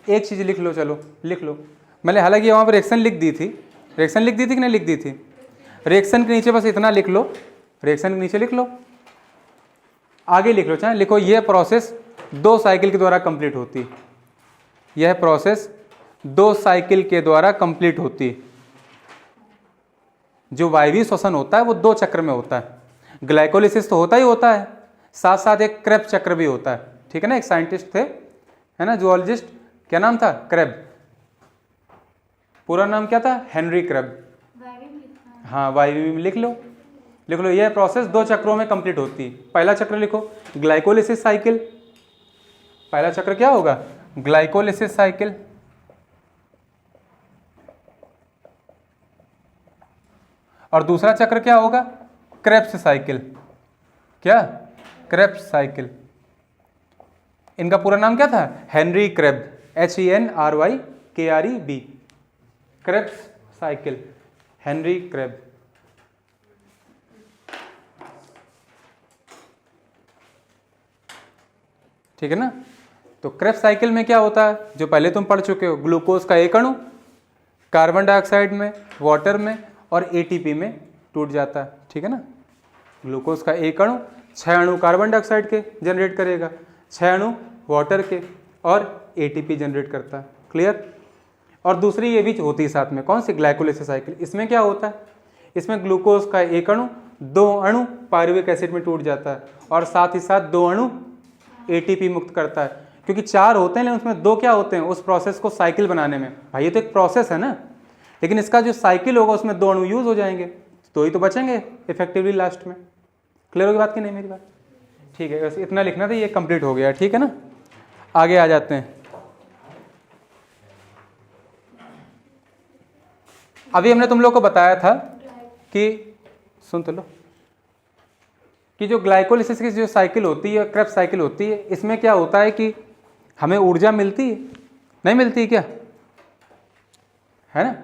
एक चीज लिख लो, चलो लिख लो। मैंने हालांकि वहाँ पर रिएक्शन लिख दी थी, रिएक्शन लिख दी थी कि नहीं लिख दी थी। रिएक्शन के नीचे बस इतना लिख लो, रिएक्शन के नीचे लिख लो, आगे लिख लो, चाहे लिखो यह प्रोसेस 2 साइकिल के द्वारा कंप्लीट होती, यह प्रोसेस 2 साइकिल के द्वारा कंप्लीट होती। जो वायवीय श्वसन होता है वो 2 चक्र में होता है। ग्लाइकोलिसिस तो होता ही होता है, साथ साथ एक क्रेब चक्र भी होता है, ठीक है ना। एक साइंटिस्ट थे, है ना, जूलॉजिस्ट, क्या नाम था, क्रेब, पूरा नाम क्या था, हेनरी क्रेब। हाँ वायवीय में लिख लो, लिख लो। यह प्रोसेस 2 चक्रों में कंप्लीट होती है। पहला चक्र लिखो ग्लाइकोलिसिस साइकिल, पहला चक्र क्या होगा, ग्लाइकोलिसिस साइकिल। और दूसरा चक्र क्या होगा, क्रेब्स साइकिल। क्या, क्रेब्स साइकिल। इनका पूरा नाम क्या था, Henry Kreb, HENRYKREB, Krebs cycle, Henry Kreb. ठीक है ना। तो क्रेब्स साइकिल में क्या होता है, जो पहले तुम पढ़ चुके हो, ग्लूकोज का एक अणु कार्बन डाइऑक्साइड में, वाटर में और ATP में टूट जाता है, ठीक है ना। ग्लूकोज का एक अणु 6 अणु कार्बन डाइऑक्साइड के जनरेट करेगा, 6 अणु वाटर के और ATP जनरेट करता है, क्लियर। और दूसरी ये भी होती है साथ में, कौन सी, ग्लाइकोलिसिस साइकिल। इसमें क्या होता है, इसमें ग्लूकोज का एक अणु 2 अणु पायरुविक एसिड में टूट जाता है और साथ ही साथ 2 अणु ATP मुक्त करता है। क्योंकि 4 होते हैं लेकिन उसमें 2 क्या होते हैं, उस प्रोसेस को साइकिल बनाने में, भाई ये तो एक प्रोसेस है ना, लेकिन इसका जो साइकिल होगा उसमें 2 अणु यूज हो जाएंगे, 2 ही तो बचेंगे इफेक्टिवली लास्ट में। क्लियर होगी बात की नहीं मेरी बात, ठीक है। वैसे इतना लिखना था, ये कंप्लीट हो गया, ठीक है ना। आगे आ जाते हैं। अभी हमने तुम लोग को बताया था कि, सुन तो लो, कि जो ग्लाइकोलिसिस की जो साइकिल होती है, क्रेब्स साइकिल होती है, इसमें क्या होता है कि हमें ऊर्जा मिलती है, नहीं मिलती क्या, है ना।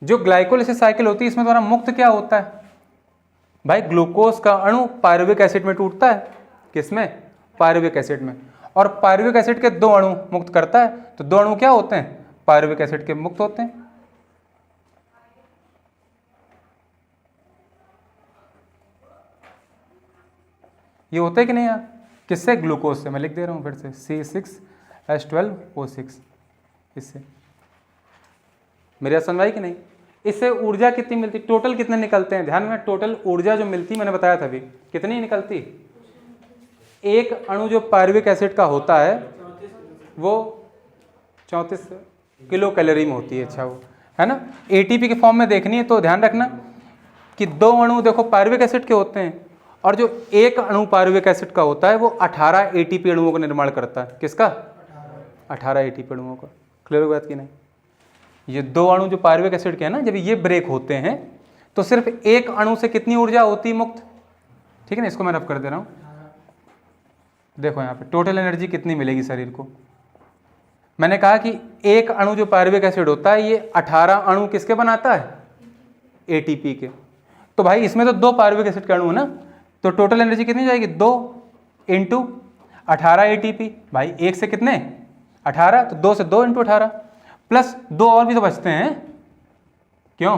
जो ग्लाइकोलिसिस साइकिल होती है इसमें तुम्हारा मुक्त क्या होता है भाई, ग्लूकोज का अणु पायरुविक एसिड में टूटता है, किसमें, पायरुविक एसिड में, और पायरुविक एसिड के 2 अणु मुक्त करता है, तो 2 अणु क्या होते हैं, पायरुविक एसिड के मुक्त होते हैं। ये होते कि नहीं यार, किससे, ग्लूकोज से, मैं लिख दे रहा हूं फिर से C6H12O6, इससे। मेरी बात समझ आई कि नहीं। इससे ऊर्जा कितनी मिलती, टोटल कितने निकलते हैं, ध्यान में, टोटल ऊर्जा जो मिलती मैंने बताया था अभी, कितनी निकलती, एक अणु जो पायरुविक एसिड का होता है वो 34 किलो कैलोरी में होती है, अच्छा वो है ना। एटीपी के फॉर्म में देखनी है तो ध्यान रखना कि 2 अणु देखो पायरुविक एसिड के होते हैं, और जो एक अणु पायरुविक एसिड का होता है वो 18 एटीपी अणुओं का निर्माण करता है, किसका, 18 एटीपी अणुओं का। क्लियर हो बात की नहीं। ये 2 अणु जो पायरुविक एसिड के हैं ना, जब ये ब्रेक होते हैं तो सिर्फ एक अणु से कितनी ऊर्जा होती है मुक्त, ठीक है ना। इसको मैं रब कर दे रहा हूं, देखो यहाँ पे टोटल एनर्जी कितनी मिलेगी शरीर को। मैंने कहा कि एक अणु जो पायरुविक एसिड होता है ये 18 अणु किसके बनाता है, एटीपी के। तो भाई इसमें तो 2 पायरुविक एसिड के अणु है ना, तो टोटल एनर्जी कितनी जाएगी, 2 इंटू 18 एटीपी। भाई एक से कितने, 18, तो 2 से 2 इंटू 18, प्लस 2 और भी तो बचते हैं, क्यों,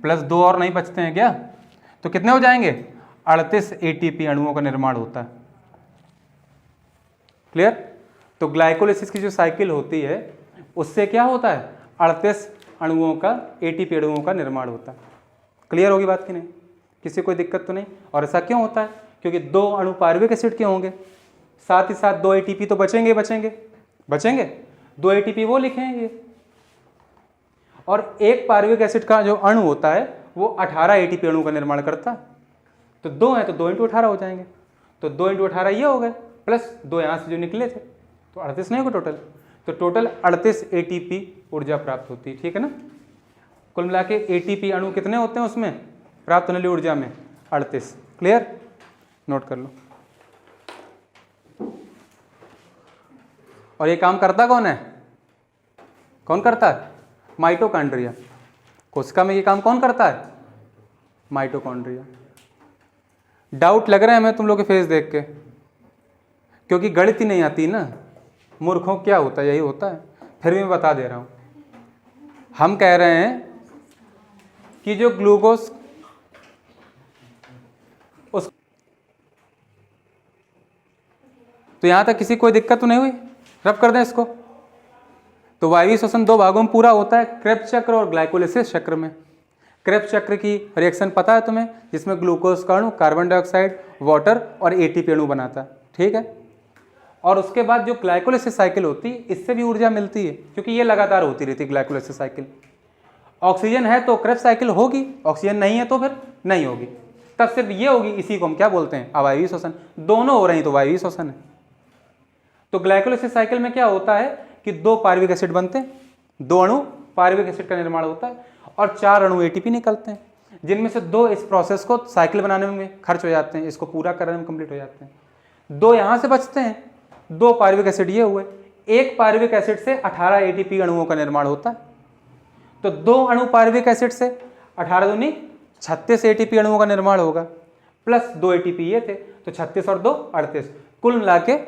प्लस 2 और नहीं बचते हैं क्या, तो कितने हो जाएंगे, 38 एटीपी अणुओं का निर्माण होता है। क्लियर। तो ग्लाइकोलिसिस की जो साइकिल होती है उससे क्या होता है, 38 अणुओं का, एटीपी अणुओं का निर्माण होता है। क्लियर होगी बात की नहीं, किसी कोई दिक्कत तो नहीं। और ऐसा क्यों होता है, क्योंकि 2 अणु पायरुविक एसिड के होंगे, साथ ही साथ 2 एटीपी तो बचेंगे, 2 एटीपी वो लिखेंगे, और एक पायरुविक एसिड का जो अणु होता है वो 18 एटीपी अणु का निर्माण करता है। तो 2 है तो 2 इंटू 18 हो जाएंगे, तो 2 इंटू 18 ये हो गए, प्लस 2 यहाँ से जो निकले थे, तो 38 नहीं होगा टोटल। तो टोटल 38 एटीपी ऊर्जा प्राप्त होती है, ठीक है ना। कुल मिला के एटीपी अणु कितने होते हैं उसमें प्राप्त होने वाली ऊर्जा में, 38। क्लियर, नोट कर लो। और ये काम करता कौन है, कौन करता है, माइटोकॉन्ड्रिया। कोशिका में ये काम कौन करता है, माइटोकॉन्ड्रिया। डाउट लग रहा है हमें तुम लोग के फेस देख के, क्योंकि गणित ही नहीं आती ना, मूर्खों क्या होता है, यही होता है। फिर भी मैं बता दे रहा हूं, हम कह रहे हैं कि जो ग्लूकोज उस, तो यहां तक किसी कोई दिक्कत तो नहीं हुई, रब कर दें इसको। तो वायवीय श्वसन 2 भागों में पूरा होता है, क्रेब्स चक्र और ग्लाइकोलिसिस चक्र में। क्रेब्स चक्र की रिएक्शन पता है तुम्हें, जिसमें ग्लूकोज का अणु कार्बन डाइऑक्साइड, वाटर और एटीपी अणु बनाता है, ठीक है। और उसके बाद जो ग्लाइकोलिसिस साइकिल होती है इससे भी ऊर्जा मिलती है, क्योंकि ये लगातार होती रहती है ग्लाइकोलिसिस साइकिल। ऑक्सीजन है तो क्रेब्स साइकिल होगी, ऑक्सीजन नहीं है तो फिर नहीं होगी, तब सिर्फ ये होगी। इसी को हम क्या बोलते हैं, अवायवीय श्वसन। दोनों हो रही तो वायवीय श्वसन है। तो ग्लाइकोलिसिस साइकिल में क्या होता है कि 2 पायरुविक एसिड बनते हैं, 2 अणु पायरुविक एसिड का निर्माण होता है, और 4 अणु एटीपी निकलते हैं, जिनमें से 2 इस प्रोसेस को साइकिल बनाने में खर्च हो जाते हैं, इसको पूरा करने में कंप्लीट हो जाते हैं। 2 यहाँ से बचते हैं, 2 पायरुविक एसिड ये हुए, एक पायरुविक एसिड से 18 एटीपी अणुओं का निर्माण होता है। तो 2 अणु पायरुविक एसिड से 18 दूनी 36 एटीपी अणुओं का निर्माण होगा, प्लस 2 एटीपी ये थे, तो 36 और 2 38। कुल मिला के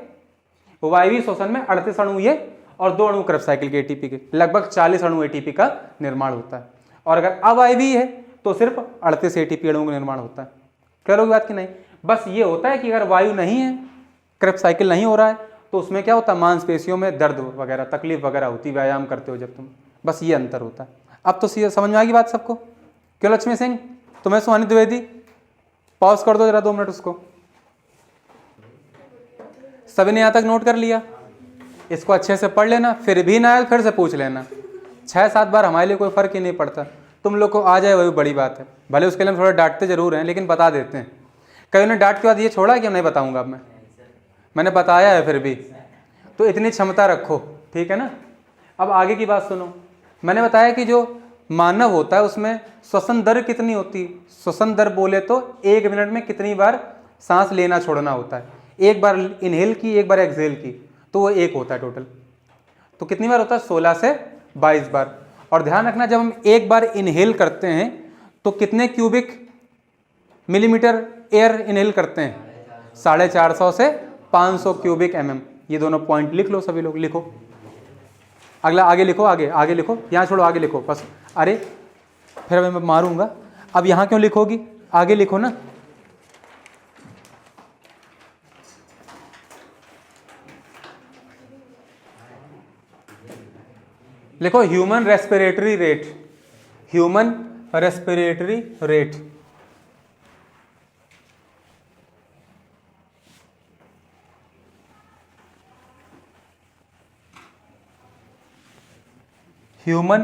वायवीय श्वसन में 38 अणु ये और 2 अणु क्रेब्स साइकिल के एटीपी के, लगभग 40 अणु एटीपी का निर्माण होता है। और अगर अवायवीय है तो सिर्फ 38 एटीपी अणुओं का निर्माण होता है। क्लियर होगी बात की नहीं। बस ये होता है कि अगर वायु नहीं है, क्रेब्स साइकिल नहीं हो रहा है, तो उसमें क्या होता है, मांसपेशियों में दर्द वगैरह, तकलीफ वगैरह होती है व्यायाम करते हो जब तुम, बस ये अंतर होता है। अब तो समझ में आ गई बात सबको। क्यों लक्ष्मी सिंह, तुम्हें सुहानी द्विवेदी, पॉज कर दो जरा 2 मिनट उसको। सभी ने यहाँ तक नोट कर लिया, इसको अच्छे से पढ़ लेना, फिर भी ना आए फिर से पूछ लेना। 6-7 बार हमारे लिए कोई फर्क ही नहीं पड़ता, तुम लोग को आ जाए वही बड़ी बात है। भले उसके लिए हम थोड़ा डांटते जरूर हैं, लेकिन बता देते हैं। कई उन्हें डांट के बाद ये छोड़ा कि हम नहीं बताऊंगा, अब मैंने बताया है फिर भी, तो इतनी क्षमता रखो, ठीक है ना। अब आगे की बात सुनो। मैंने बताया कि जो मानव होता है उसमें श्वसन दर कितनी होती है? श्वसन दर बोले तो 1 मिनट में कितनी बार सांस लेना छोड़ना होता है, एक बार इनहेल की एक बार एक्सहेल की, तो वो 1 होता है टोटल। तो कितनी बार होता है? 16 से 22 बार। और ध्यान रखना जब हम एक बार इनहेल करते हैं तो कितने क्यूबिक मिलीमीटर एयर इनहेल करते हैं? 450 से 500 क्यूबिक mm। ये दोनों पॉइंट लिख लो सभी लोग, लिखो। अगला आगे लिखो, आगे लिखो, यहाँ छोड़ो, आगे लिखो बस। अरे फिर मैं मारूंगा, अब यहाँ क्यों लिखोगी, आगे लिखो ना। लिखो human respiratory rate, human respiratory rate. Human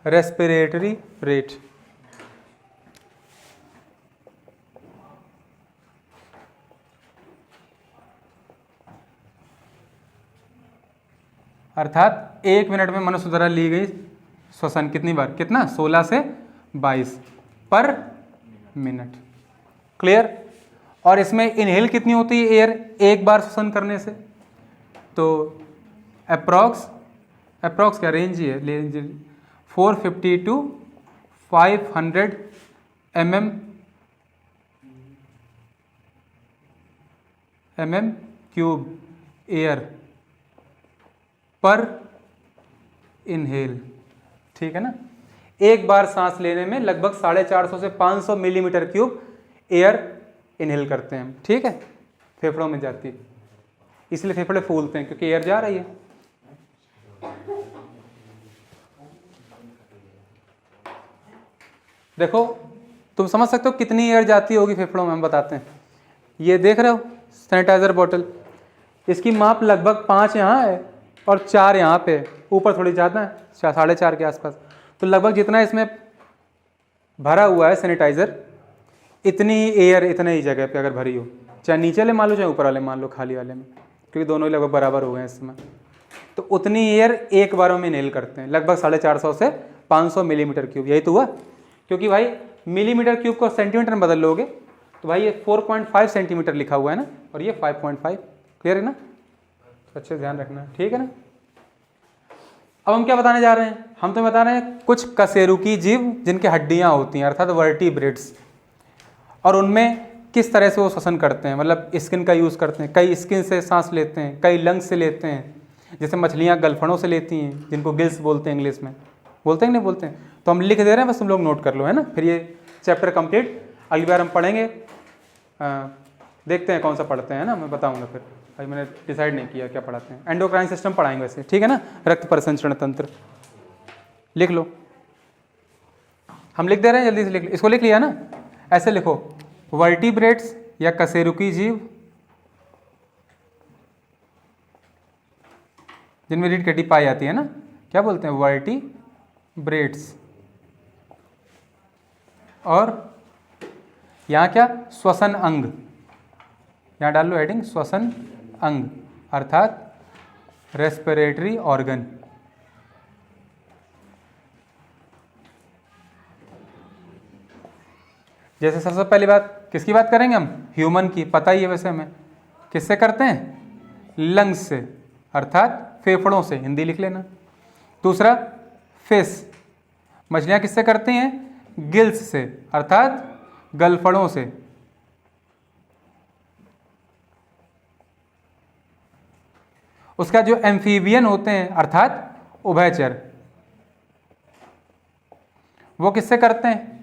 respiratory rate. अर्थात 1 मिनट में मनुष्य द्वारा ली गई श्वसन कितनी बार, कितना? 16 से 22 पर मिनट। क्लियर? और इसमें इनहेल कितनी होती है एयर एक बार श्वसन करने से? तो अप्रॉक्स क्या रेंज ही है, 450 टू 500 mm क्यूब एयर पर इनहेल। ठीक है ना? एक बार सांस लेने में लगभग 450 से 500 मिलीमीटर क्यूब एयर इनहेल करते हैं हम। ठीक है? फेफड़ों में जाती है, इसलिए फेफड़े फूलते हैं क्योंकि एयर जा रही है। देखो तुम समझ सकते हो कितनी एयर जाती होगी फेफड़ों में, हम बताते हैं। ये देख रहे हो सैनिटाइजर बोतल, इसकी माप लगभग 5 यहाँ है और 4 यहाँ पे, ऊपर थोड़ी ज़्यादा है, 4.5 के आसपास। तो लगभग जितना इसमें भरा हुआ है सैनिटाइज़र, इतनी ही एयर इतने ही जगह पे अगर भरी हो, चाहे नीचे वाले मान लो चाहे ऊपर वाले मान लो, खाली वाले में, क्योंकि दोनों ही लगभग बराबर हो गए हैं इसमें। तो उतनी एयर एक बार में इनहेल करते हैं, लगभग 450 से 500 मिलीमीटर क्यूब। यही तो हुआ, क्योंकि भाई मिलीमीटर क्यूब को सेंटीमीटर में बदल लोगे तो भाई ये 4.5 सेंटीमीटर लिखा हुआ है ना, और ये 5.5। क्लियर है ना? तो अच्छे ध्यान रखना, ठीक है ना? अब हम क्या बताने जा रहे हैं? हम तो बता रहे हैं कुछ कशेरुकी जीव जिनके हड्डियां होती हैं, अर्थात वर्टिब्रेट्स, और उनमें किस तरह से वो श्वसन करते हैं, मतलब स्किन का यूज़ करते हैं। कई स्किन से सांस लेते हैं, कई लंग्स से लेते हैं, जैसे मछलियाँ गलफड़ों से लेती हैं जिनको गिल्स बोलते हैं, इंग्लिश में बोलते हैं नहीं बोलते हैं। तो हम लिख दे रहे हैं, बस तुम लोग नोट कर लो, है ना? फिर ये चैप्टर कंप्लीट अगली बार हम पढ़ेंगे। देखते हैं कौन सा पढ़ते हैं ना, मैं बताऊंगा फिर। भाई मैंने डिसाइड नहीं किया क्या पढ़ाते हैं। एंडोक्राइन सिस्टम पढ़ाएंगे वैसे, ठीक है ना? रक्त परिसंचरण तंत्र लिख लो, हम लिख दे रहे हैं, जल्दी से लिख लो। इसको लिख लिया ना? ऐसे लिखो, वर्टिब्रेट्स या कशेरुकी जीव जिनमें रीढ़ की हड्डी पाई जाती है ना, क्या बोलते हैं? वर्टिब्रेट्स। और यहाँ क्या? श्वसन अंग, यहाँ डाल लो हेडिंग श्वसन अंग, अर्थात रेस्पिरेटरी ऑर्गन। जैसे सबसे पहली बात किसकी बात करेंगे हम? ह्यूमन की, पता ही है वैसे हमें। किससे करते हैं? लंग्स से, अर्थात फेफड़ों से, हिंदी लिख लेना। दूसरा फिश, मछलियाँ किससे करती हैं? गिल्स से, अर्थात गलफड़ों से। उसका जो एम्फीबियन होते हैं अर्थात उभयचर, वो किससे करते हैं?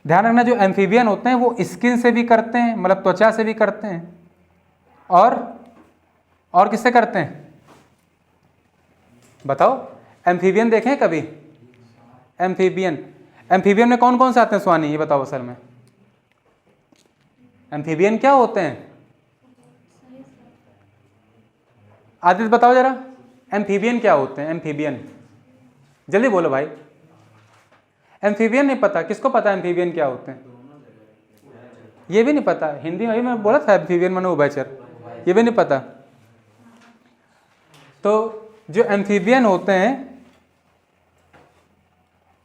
ध्यान रखना, जो एम्फीबियन होते हैं वो स्किन से भी करते हैं, मतलब त्वचा से भी करते हैं, और किससे करते हैं? बताओ, एम्फीबियन देखें कभी? एम्फीबियन में कौन कौन से आते हैं स्वानी, ये बताओ असल में। एम्फीबियन क्या होते हैं? आदित्य बताओ जरा, एम्फीबियन क्या होते हैं? एम्फीबियन जल्दी बोलो भाई। एम्फीबियन नहीं पता? किसको पता है एम्फीबियन क्या होते हैं? ये भी नहीं पता? हिंदी में मैं बोला था एम्फीबियन माने उभयचर, ये भी नहीं पता? तो जो एम्फीबियन होते हैं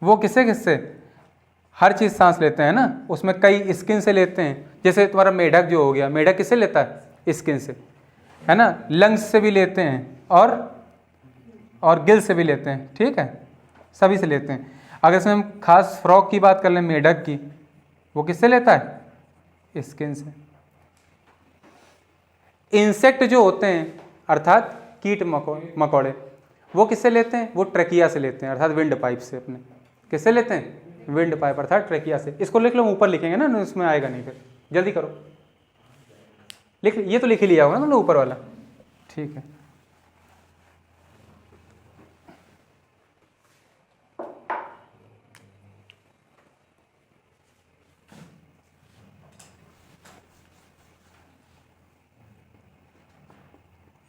वो किससे किससे, हर चीज़ सांस लेते हैं ना, उसमें कई स्किन से लेते हैं। जैसे तुम्हारा मेढक जो हो गया, मेढक किससे लेता है, स्किन से, है ना, लंग्स से भी लेते हैं और गिल से भी लेते हैं, ठीक है, सभी से लेते हैं। अगर इसमें हम खास फ्रॉग की बात कर लें, मेढक की, वो किससे लेता है, स्किन से। इंसेक्ट जो होते हैं अर्थात कीट मकोड़े, वो किससे लेते हैं, वो ट्रेकिया से लेते हैं, अर्थात विंड पाइप से। अपने किससे लेते हैं, विंड पाइप अर्थात ट्रेकिया से। इसको लिख लो, ऊपर लिखेंगे ना, इसमें आएगा नहीं, फिर जल्दी करो, लिख, ये तो लिख ही लिया होगा ना ऊपर वाला, ठीक है।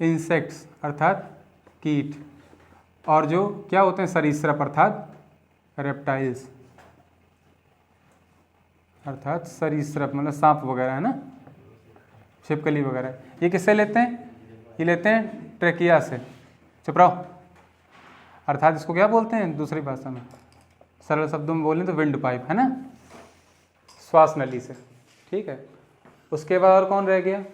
इंसेक्ट्स अर्थात कीट, और जो क्या होते हैं, सरीसृप अर्थात रेप्टाइल्स, अर्थात सरीसृप मतलब सांप वगैरह, है ना, छिपकली वगैरह। ये किससे लेते हैं, ये लेते हैं ट्रेकिया से। चुप रहो, अर्थात इसको क्या बोलते हैं दूसरी भाषा में, सरल शब्दों में बोलें तो विंड पाइप, है ना, श्वास नली से, ठीक है। उसके बाद और कौन रह गया,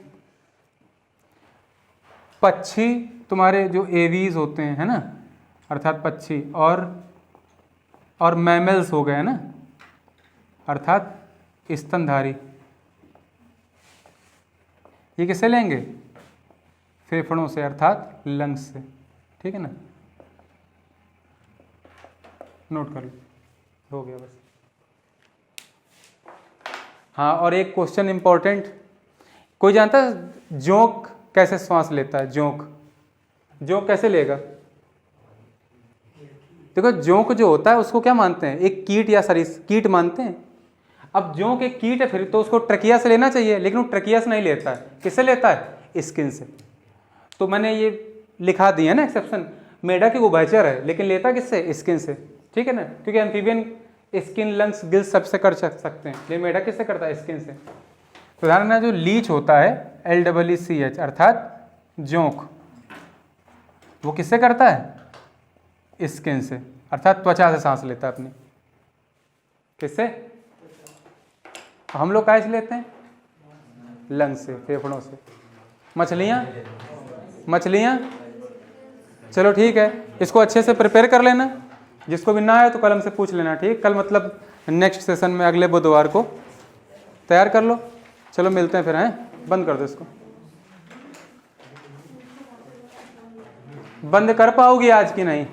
पक्षी, तुम्हारे जो एवीज होते हैं, है ना, अर्थात पक्षी, और मैमल्स हो गए, है ना, अर्थात स्तनधारी। ये किससे लेंगे, फेफड़ों से अर्थात लंग्स से, ठीक है ना, नोट कर लो, हो गया बस। हाँ, और एक क्वेश्चन इंपॉर्टेंट, कोई जानता है जोंक कैसे श्वास लेता है, जोंक कैसे लेगा। देखो जोंक जो होता है उसको क्या मानते हैं, एक कीट या सरीस कीट मानते हैं। अब जोंक एक कीट है, फिर तो उसको ट्रकिया से लेना चाहिए, लेकिन वो ट्रकिया से नहीं लेता है, किससे लेता है, स्किन से। तो मैंने ये लिखा दिया ना एक्सेप्शन, मेढक एक उभयचर है लेकिन लेता किससे, स्किन से, ठीक है ना, क्योंकि एम्फीबियन स्किन, लंग्स, गिल्स सबसे कर सकते हैं, लेकिन मेढक किससे करता है, स्किन से। तो ध्यान रखना, जो लीच होता है LEECH अर्थात जोंक, वो किससे करता है, स्किन से, अर्थात त्वचा से सांस लेता है अपनी, किससे, हम लोग कैसे लेते हैं, लंग्स से, फेफड़ों से। मछलियाँ, चलो ठीक है, इसको अच्छे से प्रिपेयर कर लेना, जिसको भी ना आए तो कल हमसे पूछ लेना, ठीक, कल मतलब नेक्स्ट सेशन में अगले बुधवार को तैयार कर लो। चलो मिलते हैं फिर, हैं, बंद कर दो इसको, बंद कर पाओगी आज की नहीं।